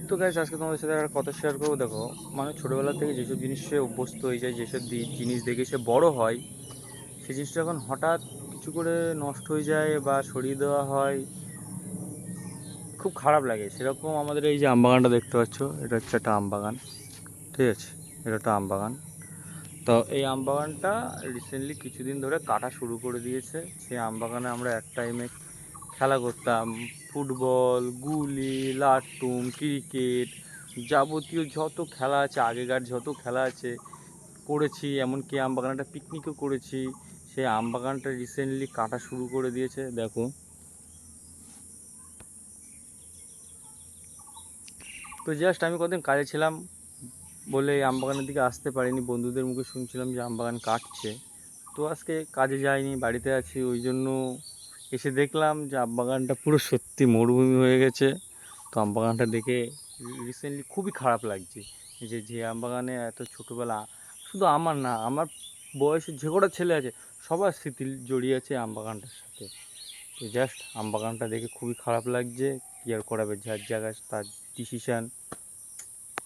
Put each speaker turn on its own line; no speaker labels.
তো গাইস আজকে তোমাদের সাথে একটা কথা শেয়ার করবো। দেখো, মানে ছোটোবেলা থেকে যেসব জিনিসে অভ্যস্ত হয়ে যায়, যেসব জিনিস দেখে সে বড় হয়, সেই জিনিসটা যখন হঠাৎ কিছু করে নষ্ট হয়ে যায় বা সরিয়ে দেওয়া হয়, খুব খারাপ লাগে। সেরকম আমাদের এই যে আমবাগানটা দেখতে পাচ্ছ, এটা হচ্ছে একটা আমবাগান। ঠিক আছে, এটা একটা আমবাগান। তো এই আমবাগানটা রিসেন্টলি কিছুদিন ধরে কাটা শুরু করে দিয়েছে। সেই আমবাগানে আমরা এক টাইমে খেলা করতাম। ফুটবল, গুলি, লাট্টুম, ক্রিকেট, যাবতীয় যত খেলা আছে, আগেকার যত খেলা আছে করেছি। এমনকি আমবাগানে একটা পিকনিকও করেছি। সেই আমবাগানটা রিসেন্টলি কাটা শুরু করে দিয়েছে। দেখো, তো জাস্ট আমি কদিন কাজে ছিলাম বলে এই আমবাগানের দিকে আসতে পারিনি। বন্ধুদের মুখে শুনছিলাম যে আমবাগান কাটছে। তো আজকে কাজে যাইনি, বাড়িতে আছি। ওই জন্য এসে দেখলাম যে আমবাগানটা পুরো সত্যি মরুভূমি হয়ে গেছে। তো আমবাগানটা দেখে রিসেন্টলি খুবই খারাপ লাগছে। যে যে আমবাগানে এত ছোটোবেলা, শুধু আমার না, আমার বয়সের যে কটা ছেলে আছে সবার স্মৃতি জড়িয়ে আছে আমবাগানটার সাথে। তো জাস্ট আমবাগানটা দেখে খুবই খারাপ লাগছে। কী আর করাবে, যার জায়গায় তার ডিসিশান।